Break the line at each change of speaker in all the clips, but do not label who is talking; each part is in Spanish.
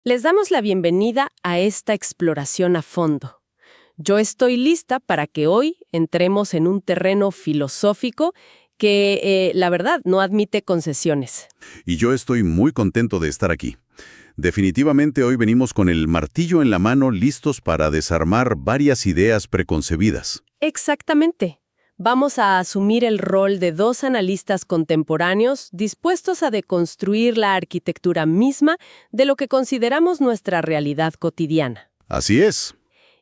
Les damos la bienvenida a esta exploración a fondo. Yo estoy lista para que hoy entremos en un terreno filosófico que, la verdad, no admite concesiones.
Y yo estoy muy contento de estar aquí. Definitivamente hoy venimos con el martillo en la mano listos para desarmar varias ideas preconcebidas.
Exactamente. Vamos a asumir el rol de dos analistas contemporáneos dispuestos a deconstruir la arquitectura misma de lo que consideramos nuestra realidad cotidiana.
Así es.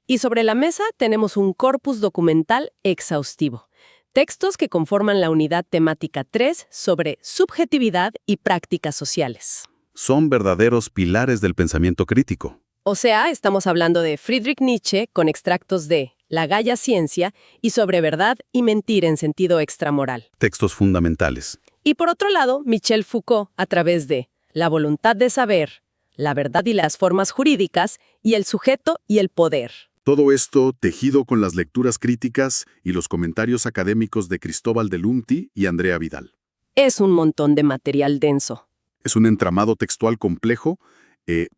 Y sobre la mesa tenemos un corpus documental exhaustivo. Textos que conforman la unidad temática 3 sobre subjetividad y prácticas sociales.
Son verdaderos pilares del pensamiento crítico.
O sea, estamos hablando de Friedrich Nietzsche con extractos de La Gaia Ciencia y sobre verdad y mentir en sentido extramoral.
Textos fundamentales.
Y por otro lado, Michel Foucault a través de La voluntad de saber, la verdad y las formas jurídicas y el sujeto y el poder.
Todo esto tejido con las lecturas críticas y los comentarios académicos de Cristóbal de Lunti y Andrea Vidal.
Es un montón de material denso.
Es un entramado textual complejo,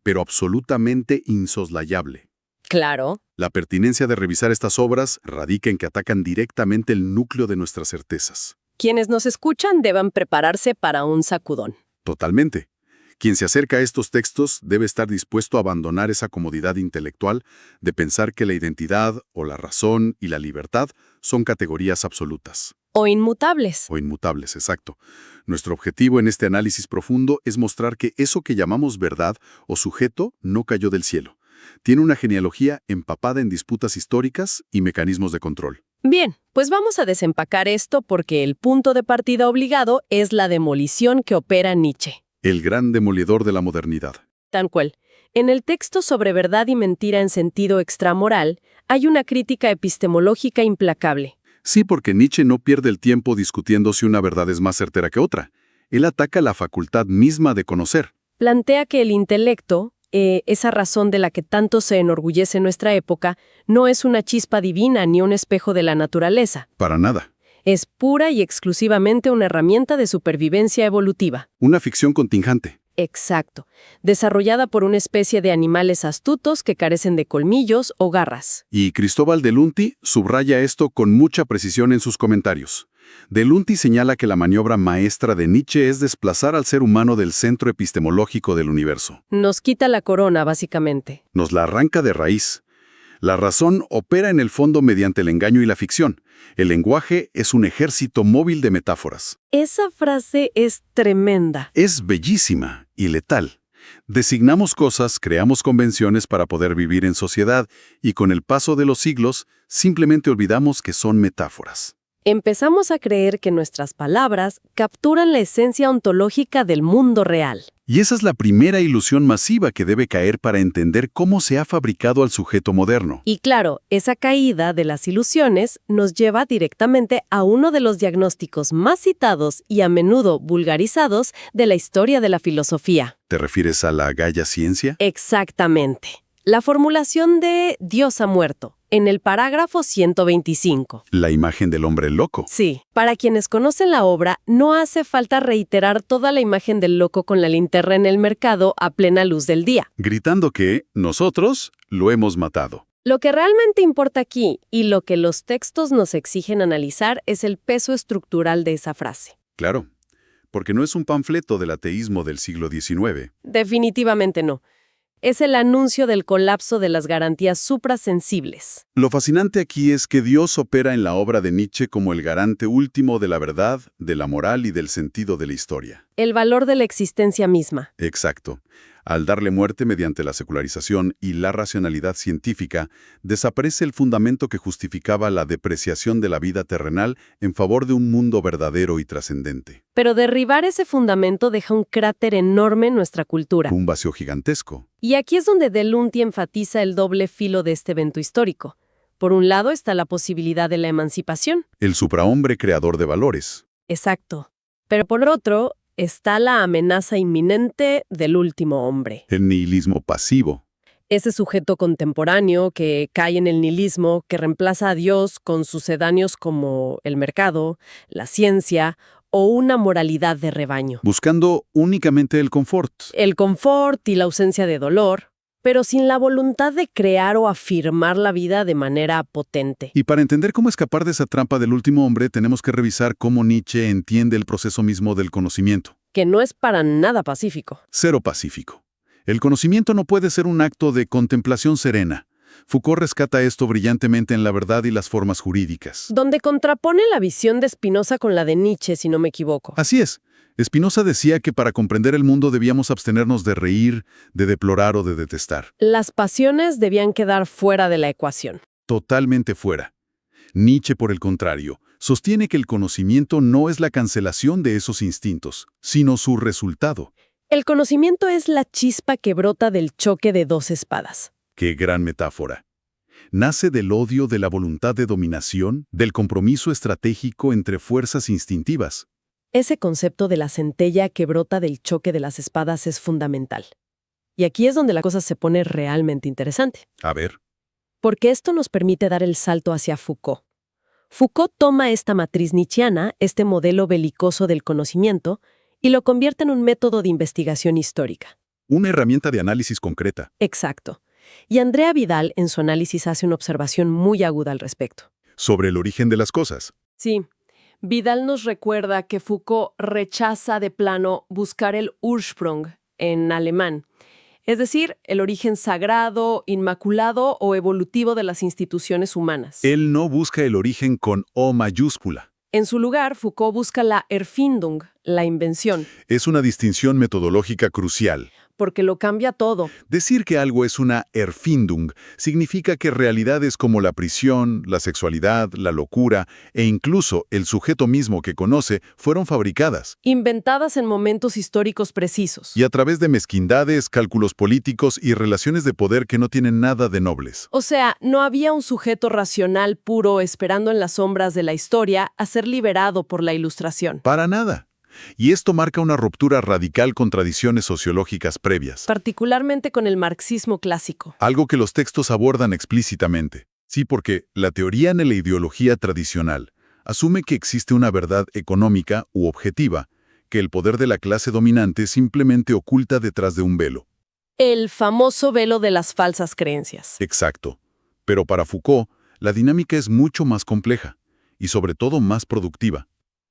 pero absolutamente insoslayable.
Claro.
La pertinencia de revisar estas obras radica en que atacan directamente el núcleo de nuestras certezas.
Quienes nos escuchan deban prepararse para un sacudón.
Totalmente. Quien se acerca a estos textos debe estar dispuesto a abandonar esa comodidad intelectual de pensar que la identidad o la razón y la libertad son categorías absolutas.
O inmutables.
O inmutables, exacto. Nuestro objetivo en este análisis profundo es mostrar que eso que llamamos verdad o sujeto no cayó del cielo. Tiene una genealogía empapada en disputas históricas y mecanismos de control.
Bien, pues vamos a desempacar esto porque el punto de partida obligado es la demolición que opera Nietzsche.
El gran demoledor de la modernidad.
Tal cual. En el texto sobre verdad y mentira en sentido extramoral, hay una crítica epistemológica implacable.
Sí, porque Nietzsche no pierde el tiempo discutiendo si una verdad es más certera que otra. Él ataca la facultad misma de conocer.
Plantea que el intelecto, esa razón de la que tanto se enorgullece nuestra época, no es una chispa divina ni un espejo de la naturaleza.
Para nada.
Es pura y exclusivamente una herramienta de supervivencia evolutiva.
Una ficción contingente.
Exacto. Desarrollada por una especie de animales astutos que carecen de colmillos o garras.
Y Cristóbal de Lunti subraya esto con mucha precisión en sus comentarios. De Lunti señala que la maniobra maestra de Nietzsche es desplazar al ser humano del centro epistemológico del universo.
Nos quita la corona, básicamente.
Nos la arranca de raíz. La razón opera en el fondo mediante el engaño y la ficción. El lenguaje es un ejército móvil de metáforas.
Esa frase es tremenda.
Es bellísima y letal. Designamos cosas, creamos convenciones para poder vivir en sociedad y con el paso de los siglos simplemente olvidamos que son metáforas.
Empezamos a creer que nuestras palabras capturan la esencia ontológica del mundo real.
Y esa es la primera ilusión masiva que debe caer para entender cómo se ha fabricado al sujeto moderno.
Y claro, esa caída de las ilusiones nos lleva directamente a uno de los diagnósticos más citados y a menudo vulgarizados de la historia de la filosofía.
¿Te refieres a la Gaia Ciencia?
Exactamente. La formulación de Dios ha muerto, en el parágrafo 125.
La imagen del hombre loco.
Sí, para quienes conocen la obra, no hace falta reiterar toda la imagen del loco con la linterna en el mercado a plena luz del día.
Gritando que nosotros lo hemos matado.
Lo que realmente importa aquí, y lo que los textos nos exigen analizar, es el peso estructural de esa frase.
Claro, porque no es un panfleto del ateísmo del siglo XIX.
Definitivamente no. Es el anuncio del colapso de las garantías suprasensibles.
Lo fascinante aquí es que Dios opera en la obra de Nietzsche como el garante último de la verdad, de la moral y del sentido de la historia.
El valor de la existencia misma.
Exacto. Al darle muerte mediante la secularización y la racionalidad científica, desaparece el fundamento que justificaba la depreciación de la vida terrenal en favor de un mundo verdadero y trascendente.
Pero derribar ese fundamento deja un cráter enorme en nuestra cultura.
Un vacío gigantesco.
Y aquí es donde de Lunti enfatiza el doble filo de este evento histórico. Por un lado está la posibilidad de la emancipación.
El suprahombre creador de valores.
Exacto. Pero por otro, está la amenaza inminente del último hombre.
El nihilismo pasivo.
Ese sujeto contemporáneo que cae en el nihilismo, que reemplaza a Dios con sucedáneos como el mercado, la ciencia o una moralidad de rebaño.
Buscando únicamente el confort.
El confort y la ausencia de dolor, pero sin la voluntad de crear o afirmar la vida de manera potente.
Y para entender cómo escapar de esa trampa del último hombre, tenemos que revisar cómo Nietzsche entiende el proceso mismo del conocimiento.
Que no es para nada pacífico.
Cero pacífico. El conocimiento no puede ser un acto de contemplación serena. Foucault rescata esto brillantemente en La verdad y las formas jurídicas.
Donde contrapone la visión de Spinoza con la de Nietzsche, si no me equivoco.
Así es. Spinoza decía que para comprender el mundo debíamos abstenernos de reír, de deplorar o de detestar.
Las pasiones debían quedar fuera de la ecuación.
Totalmente fuera. Nietzsche, por el contrario, sostiene que el conocimiento no es la cancelación de esos instintos, sino su resultado.
El conocimiento es la chispa que brota del choque de dos espadas.
¡Qué gran metáfora! Nace del odio, de la voluntad de dominación, del compromiso estratégico entre fuerzas instintivas.
Ese concepto de la centella que brota del choque de las espadas es fundamental. Y aquí es donde la cosa se pone realmente interesante.
A ver.
Porque esto nos permite dar el salto hacia Foucault. Foucault toma esta matriz nietzscheana, este modelo belicoso del conocimiento, y lo convierte en un método de investigación histórica.
Una herramienta de análisis concreta.
Exacto. Y Andrea Vidal, en su análisis, hace una observación muy aguda al respecto.
Sobre el origen de las cosas.
Sí. Vidal nos recuerda que Foucault rechaza de plano buscar el Ursprung en alemán, es decir, el origen sagrado, inmaculado o evolutivo de las instituciones humanas.
Él no busca el origen con O mayúscula.
En su lugar, Foucault busca la Erfindung, la invención,
Es una distinción metodológica crucial.
porque lo cambia todo.
Decir que algo es una Erfindung significa que realidades como la prisión, la sexualidad, la locura e incluso el sujeto mismo que conoce fueron fabricadas.
Inventadas en momentos históricos precisos.
Y a través de mezquindades, cálculos políticos y relaciones de poder que no tienen nada de nobles.
O sea, no había un sujeto racional puro esperando en las sombras de la historia a ser liberado por la Ilustración.
Para nada. Y esto marca una ruptura radical con tradiciones sociológicas previas.
Particularmente con el marxismo clásico.
Algo que los textos abordan explícitamente. Sí, porque la teoría en la ideología tradicional asume que existe una verdad económica u objetiva, que el poder de la clase dominante simplemente oculta detrás de un velo.
El famoso velo de las falsas creencias.
Exacto. Pero para Foucault, la dinámica es mucho más compleja y sobre todo más productiva.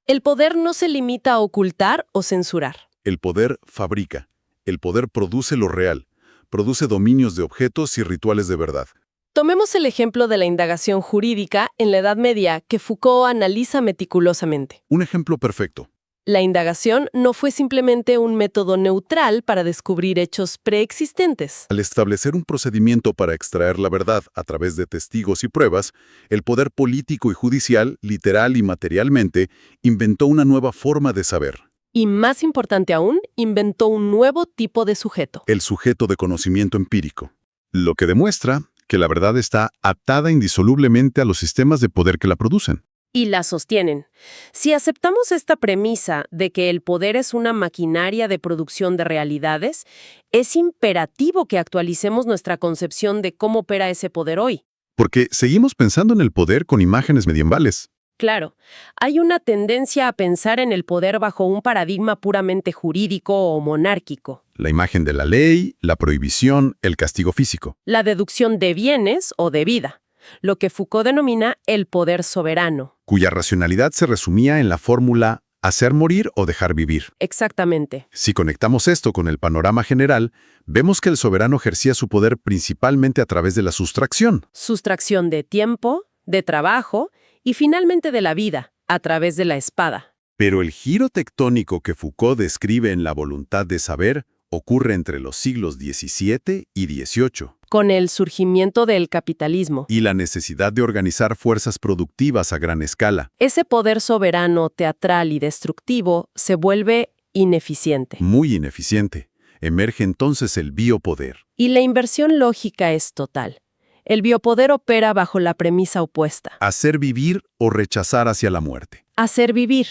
El poder no se limita a ocultar o censurar.
El poder fabrica. El poder produce lo real. Produce dominios de objetos y rituales de verdad.
Tomemos el ejemplo de la indagación jurídica en la Edad Media que Foucault analiza meticulosamente.
Un ejemplo perfecto.
La indagación no fue simplemente un método neutral para descubrir hechos preexistentes.
Al establecer un procedimiento para extraer la verdad a través de testigos y pruebas, el poder político y judicial, literal y materialmente, inventó una nueva forma de saber.
Y más importante aún, inventó un nuevo tipo de sujeto.
El sujeto de conocimiento empírico. Lo que demuestra que la verdad está atada indisolublemente a los sistemas de poder que la producen.
Y la sostienen. Si aceptamos esta premisa de que el poder es una maquinaria de producción de realidades, es imperativo que actualicemos nuestra concepción de cómo opera ese poder hoy.
Porque seguimos pensando en el poder con imágenes medievales.
Claro, hay una tendencia a pensar en el poder bajo un paradigma puramente jurídico o monárquico.
La imagen de la ley, la prohibición, el castigo físico.
La deducción de bienes o de vida. Lo que Foucault denomina el poder soberano.
Cuya racionalidad se resumía en la fórmula hacer morir o dejar vivir.
Exactamente.
Si conectamos esto con el panorama general, vemos que el soberano ejercía su poder principalmente a través de la sustracción.
Sustracción de tiempo, de trabajo y finalmente de la vida, a través de la espada.
Pero el giro tectónico que Foucault describe en La voluntad de saber ocurre entre los siglos XVII y XVIII.
Con el surgimiento del capitalismo.
Y la necesidad de organizar fuerzas productivas a gran escala.
Ese poder soberano, teatral y destructivo se vuelve ineficiente.
Muy ineficiente. Emerge entonces el biopoder.
Y la inversión lógica es total. El biopoder opera bajo la premisa opuesta.
Hacer vivir o rechazar hacia la muerte.
Hacer vivir.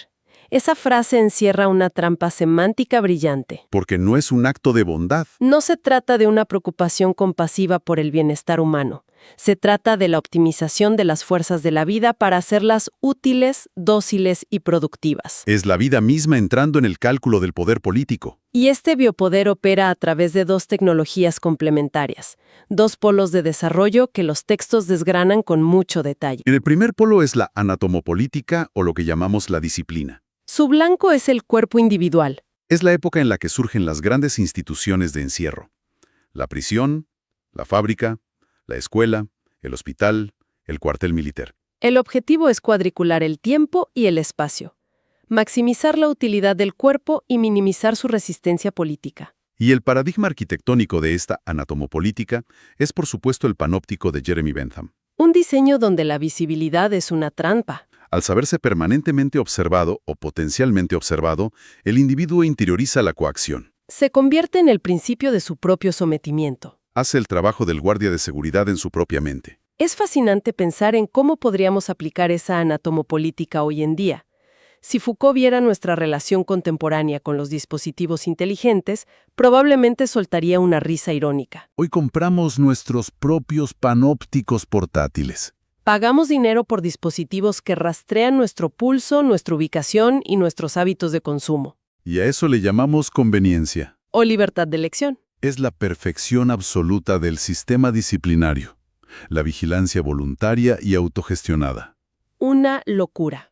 Esa frase encierra una trampa semántica brillante.
Porque no es un acto de bondad.
No se trata de una preocupación compasiva por el bienestar humano. Se trata de la optimización de las fuerzas de la vida para hacerlas útiles, dóciles y productivas.
Es la vida misma entrando en el cálculo del poder político.
Y este biopoder opera a través de dos tecnologías complementarias, dos polos de desarrollo que los textos desgranan con mucho detalle.
En el primer polo es la anatomopolítica o lo que llamamos la disciplina.
Su blanco es el cuerpo individual.
Es la época en la que surgen las grandes instituciones de encierro. La prisión, la fábrica, la escuela, el hospital, el cuartel militar.
El objetivo es cuadricular el tiempo y el espacio, maximizar la utilidad del cuerpo y minimizar su resistencia política.
Y el paradigma arquitectónico de esta anatomopolítica es por supuesto el panóptico de Jeremy Bentham.
Un diseño donde la visibilidad es una trampa.
Al saberse permanentemente observado o potencialmente observado, el individuo interioriza la coacción.
Se convierte en el principio de su propio sometimiento.
Hace el trabajo del guardia de seguridad en su propia mente.
Es fascinante pensar en cómo podríamos aplicar esa anatomopolítica hoy en día. Si Foucault viera nuestra relación contemporánea con los dispositivos inteligentes, probablemente soltaría una risa irónica.
Hoy compramos nuestros propios panópticos portátiles.
Pagamos dinero por dispositivos que rastrean nuestro pulso, nuestra ubicación y nuestros hábitos de consumo.
Y a eso le llamamos conveniencia.
O libertad de elección.
Es la perfección absoluta del sistema disciplinario, la vigilancia voluntaria y autogestionada.
Una locura.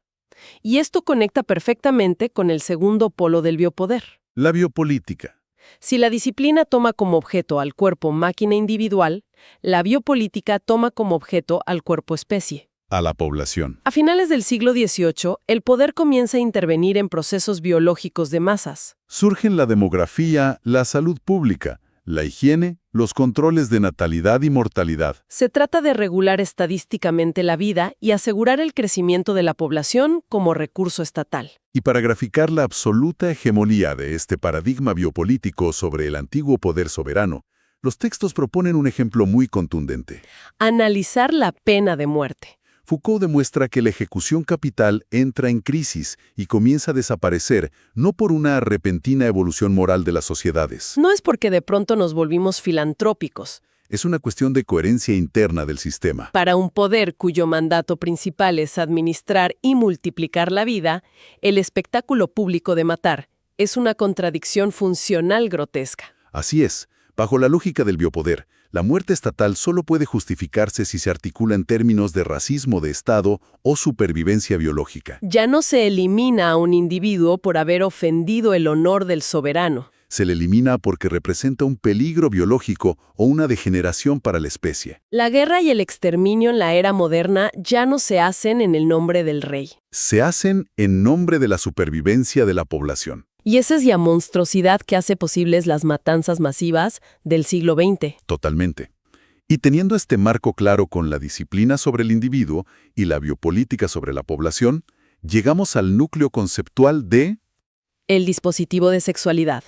Y esto conecta perfectamente con el segundo polo del biopoder.
La biopolítica.
Si la disciplina toma como objeto al cuerpo máquina individual, la biopolítica toma como objeto al cuerpo especie.
A la población.
A finales del siglo XVIII, el poder comienza a intervenir en procesos biológicos de masas.
Surgen la demografía, la salud pública, la higiene, los controles de natalidad y mortalidad.
Se trata de regular estadísticamente la vida y asegurar el crecimiento de la población como recurso estatal.
Y para graficar la absoluta hegemonía de este paradigma biopolítico sobre el antiguo poder soberano, los textos proponen un ejemplo muy contundente.
Analizar la pena de muerte.
Foucault demuestra que la ejecución capital entra en crisis y comienza a desaparecer, no por una repentina evolución moral de las sociedades.
No es porque de pronto nos volvimos filantrópicos.
Es una cuestión de coherencia interna del sistema.
Para un poder cuyo mandato principal es administrar y multiplicar la vida, el espectáculo público de matar es una contradicción funcional grotesca.
Así es, bajo la lógica del biopoder, la muerte estatal solo puede justificarse si se articula en términos de racismo de Estado o supervivencia biológica.
Ya no se elimina a un individuo por haber ofendido el honor del soberano.
Se le elimina porque representa un peligro biológico o una degeneración para la especie.
La guerra y el exterminio en la era moderna ya no se hacen en el nombre del rey.
Se hacen en nombre de la supervivencia de la población.
Y esa es la monstruosidad que hace posibles las matanzas masivas del siglo XX.
Totalmente. Y teniendo este marco claro con la disciplina sobre el individuo y la biopolítica sobre la población, llegamos al núcleo conceptual de...
El dispositivo de sexualidad.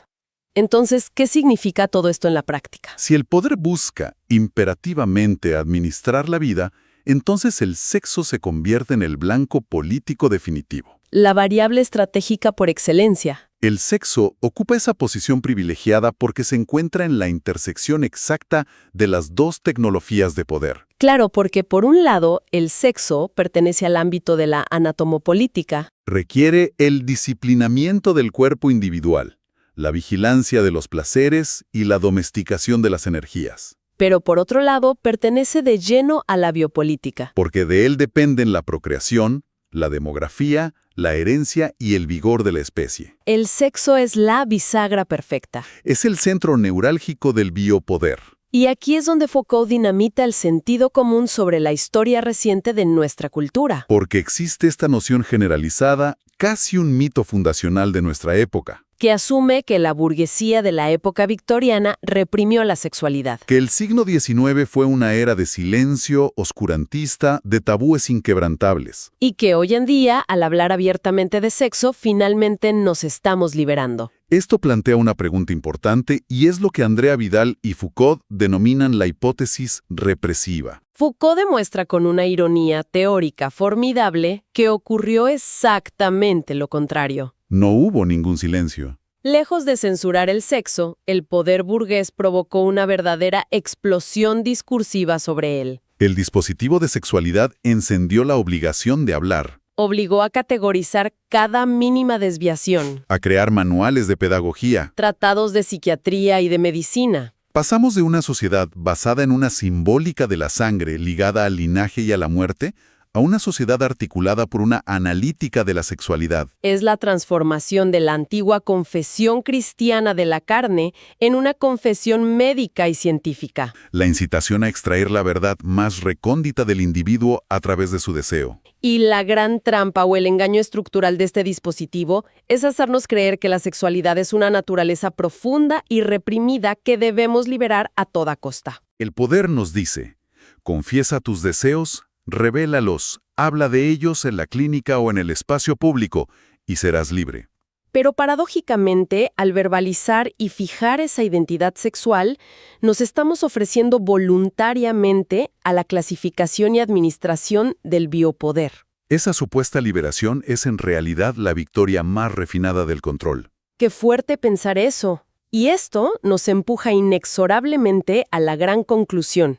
Entonces, ¿qué significa todo esto en la práctica?
Si el poder busca imperativamente administrar la vida, entonces el sexo se convierte en el blanco político definitivo.
La variable estratégica por excelencia.
El sexo ocupa esa posición privilegiada porque se encuentra en la intersección exacta de las dos tecnologías de poder.
Claro, porque por un lado, el sexo pertenece al ámbito de la anatomopolítica.
Requiere el disciplinamiento del cuerpo individual, la vigilancia de los placeres y la domesticación de las energías.
Pero por otro lado, pertenece de lleno a la biopolítica.
Porque de él dependen la procreación, la demografía, la herencia y el vigor de la especie.
El sexo es la bisagra perfecta.
Es el centro neurálgico del biopoder.
Y aquí es donde Foucault dinamita el sentido común sobre la historia reciente de nuestra cultura.
Porque existe esta noción generalizada, casi un mito fundacional de nuestra época.
Que asume que la burguesía de la época victoriana reprimió la sexualidad.
Que el siglo XIX fue una era de silencio, oscurantista, de tabúes inquebrantables.
Y que hoy en día, al hablar abiertamente de sexo, finalmente nos estamos liberando.
Esto plantea una pregunta importante y es lo que Andrea Vidal y Foucault denominan la hipótesis represiva.
Foucault demuestra con una ironía teórica formidable que ocurrió exactamente lo contrario.
No hubo ningún silencio.
Lejos de censurar el sexo, el poder burgués provocó una verdadera explosión discursiva sobre él.
El dispositivo de sexualidad encendió la obligación de hablar,
Obligó a categorizar cada mínima desviación,
a crear manuales de pedagogía.
tratados de psiquiatría y de medicina.
Pasamos de una sociedad basada en una simbólica de la sangre ligada al linaje y a la muerte, a una sociedad articulada por una analítica de la sexualidad.
Es la transformación de la antigua confesión cristiana de la carne en una confesión médica y científica.
La incitación a extraer la verdad más recóndita del individuo a través de su deseo.
Y la gran trampa o el engaño estructural de este dispositivo es hacernos creer que la sexualidad es una naturaleza profunda y reprimida que debemos liberar a toda costa.
El poder nos dice, confiesa tus deseos, revélalos, habla de ellos en la clínica o en el espacio público y serás libre.
Pero paradójicamente, al verbalizar y fijar esa identidad sexual, nos estamos ofreciendo voluntariamente a la clasificación y administración del biopoder.
Esa supuesta liberación es en realidad la victoria más refinada del control.
Qué fuerte pensar eso. Y esto nos empuja inexorablemente a la gran conclusión,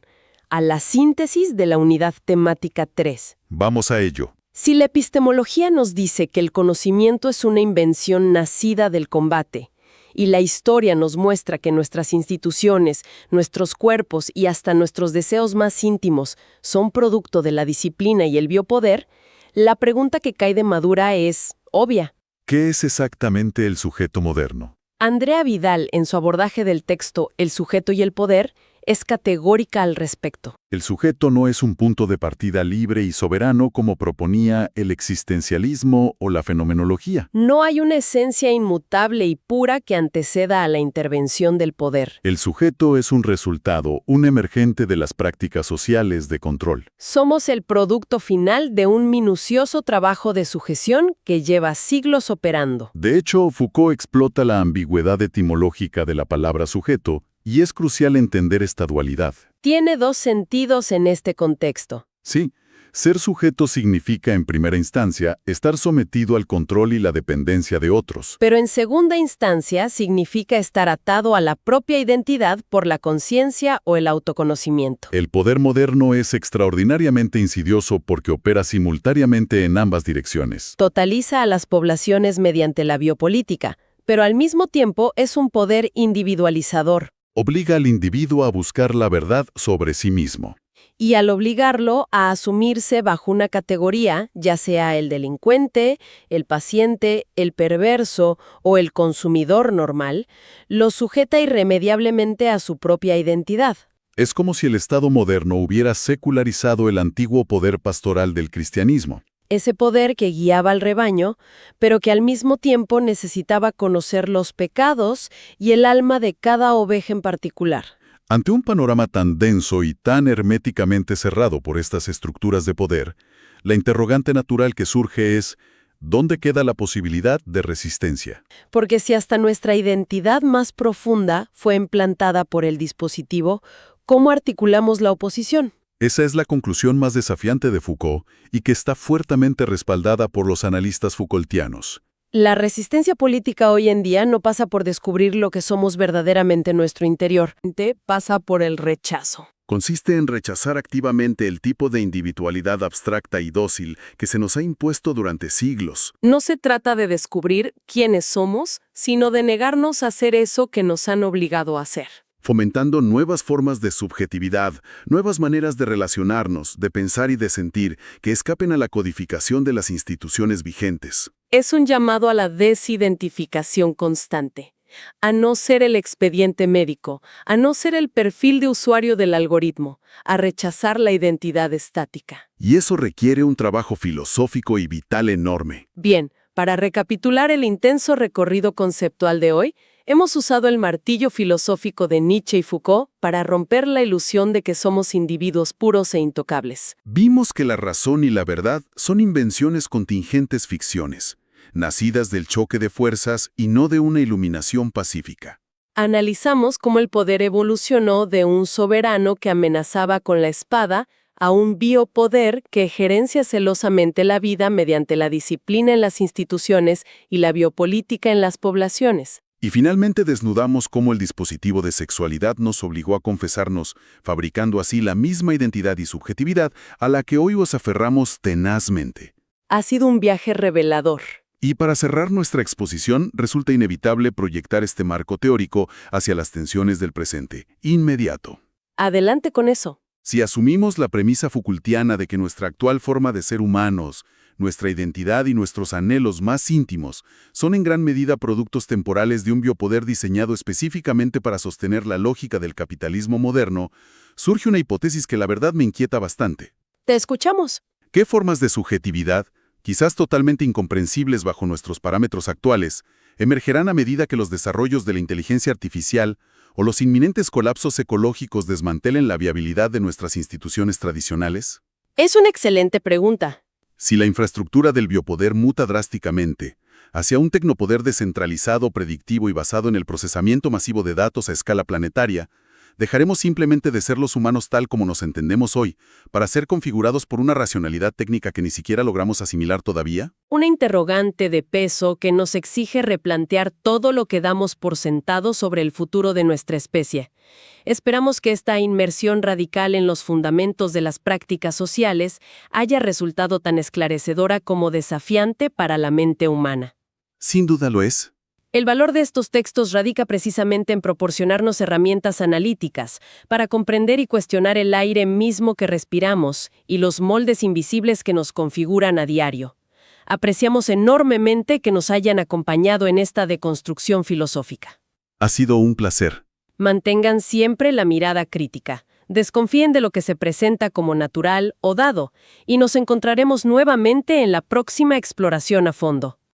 a la síntesis de la unidad temática 3.
Vamos a ello.
Si la epistemología nos dice que el conocimiento es una invención nacida del combate, y la historia nos muestra que nuestras instituciones, nuestros cuerpos y hasta nuestros deseos más íntimos son producto de la disciplina y el biopoder, la pregunta que cae de madura es obvia.
¿Qué es exactamente el sujeto moderno?
Andrea Vidal, en su abordaje del texto El sujeto y el poder, es categórica al respecto.
El sujeto no es un punto de partida libre y soberano como proponía el existencialismo o la fenomenología.
No hay una esencia inmutable y pura que anteceda a la intervención del poder.
El sujeto es un resultado, un emergente de las prácticas sociales de control.
Somos el producto final de un minucioso trabajo de sujeción que lleva siglos operando.
De hecho, Foucault explota la ambigüedad etimológica de la palabra sujeto, y es crucial entender esta dualidad.
Tiene dos sentidos en este contexto.
Sí, ser sujeto significa, en primera instancia, estar sometido al control y la dependencia de otros.
Pero en segunda instancia significa estar atado a la propia identidad por la conciencia o el autoconocimiento.
El poder moderno es extraordinariamente insidioso porque opera simultáneamente en ambas direcciones.
Totaliza a las poblaciones mediante la biopolítica, pero al mismo tiempo es un poder individualizador.
Obliga al individuo a buscar la verdad sobre sí mismo.
Y al obligarlo a asumirse bajo una categoría, ya sea el delincuente, el paciente, el perverso o el consumidor normal, lo sujeta irremediablemente a su propia identidad.
Es como si el Estado moderno hubiera secularizado el antiguo poder pastoral del cristianismo.
Ese poder que guiaba al rebaño, pero que al mismo tiempo necesitaba conocer los pecados y el alma de cada oveja en particular.
Ante un panorama tan denso y tan herméticamente cerrado por estas estructuras de poder, la interrogante natural que surge es, ¿dónde queda la posibilidad de resistencia?
Porque si hasta nuestra identidad más profunda fue implantada por el dispositivo, ¿cómo articulamos la oposición?
Esa es la conclusión más desafiante de Foucault y que está fuertemente respaldada por los analistas Foucaultianos.
La resistencia política hoy en día no pasa por descubrir lo que somos verdaderamente en nuestro interior, pasa por el rechazo.
Consiste en rechazar activamente el tipo de individualidad abstracta y dócil que se nos ha impuesto durante siglos.
No se trata de descubrir quiénes somos, sino de negarnos a hacer eso que nos han obligado a hacer.
Fomentando nuevas formas de subjetividad, nuevas maneras de relacionarnos, de pensar y de sentir, que escapen a la codificación de las instituciones vigentes.
Es un llamado a la desidentificación constante, a no ser el expediente médico, a no ser el perfil de usuario del algoritmo, a rechazar la identidad estática.
Y eso requiere un trabajo filosófico y vital enorme.
Bien, para recapitular el intenso recorrido conceptual de hoy, hemos usado el martillo filosófico de Nietzsche y Foucault para romper la ilusión de que somos individuos puros e intocables.
Vimos que la razón y la verdad son invenciones contingentes ficciones, nacidas del choque de fuerzas y no de una iluminación pacífica.
Analizamos cómo el poder evolucionó de un soberano que amenazaba con la espada a un biopoder que gerencia celosamente la vida mediante la disciplina en las instituciones y la biopolítica en las poblaciones.
Y finalmente desnudamos cómo el dispositivo de sexualidad nos obligó a confesarnos, fabricando así la misma identidad y subjetividad a la que hoy os aferramos tenazmente.
Ha sido un viaje revelador.
Y para cerrar nuestra exposición, resulta inevitable proyectar este marco teórico hacia las tensiones del presente, inmediato.
Adelante con eso.
Si asumimos la premisa Foucaultiana de que nuestra actual forma de ser humanos, nuestra identidad y nuestros anhelos más íntimos son en gran medida productos temporales de un biopoder diseñado específicamente para sostener la lógica del capitalismo moderno, surge una hipótesis que la verdad me inquieta bastante.
Te escuchamos.
¿Qué formas de subjetividad, quizás totalmente incomprensibles bajo nuestros parámetros actuales, emergerán a medida que los desarrollos de la inteligencia artificial o los inminentes colapsos ecológicos desmantelen la viabilidad de nuestras instituciones tradicionales?
Es una excelente pregunta.
Si la infraestructura del biopoder muta drásticamente hacia un tecnopoder descentralizado, predictivo y basado en el procesamiento masivo de datos a escala planetaria, dejaremos simplemente de ser los humanos tal como nos entendemos hoy, para ser configurados por una racionalidad técnica que ni siquiera logramos asimilar todavía.
Una interrogante de peso que nos exige replantear todo lo que damos por sentado sobre el futuro de nuestra especie. Esperamos que esta inmersión radical en los fundamentos de las prácticas sociales haya resultado tan esclarecedora como desafiante para la mente humana.
Sin duda lo es.
El valor de estos textos radica precisamente en proporcionarnos herramientas analíticas para comprender y cuestionar el aire mismo que respiramos y los moldes invisibles que nos configuran a diario. Apreciamos enormemente que nos hayan acompañado en esta deconstrucción filosófica.
Ha sido un placer.
Mantengan siempre la mirada crítica. Desconfíen de lo que se presenta como natural o dado, y nos encontraremos nuevamente en la próxima exploración a fondo.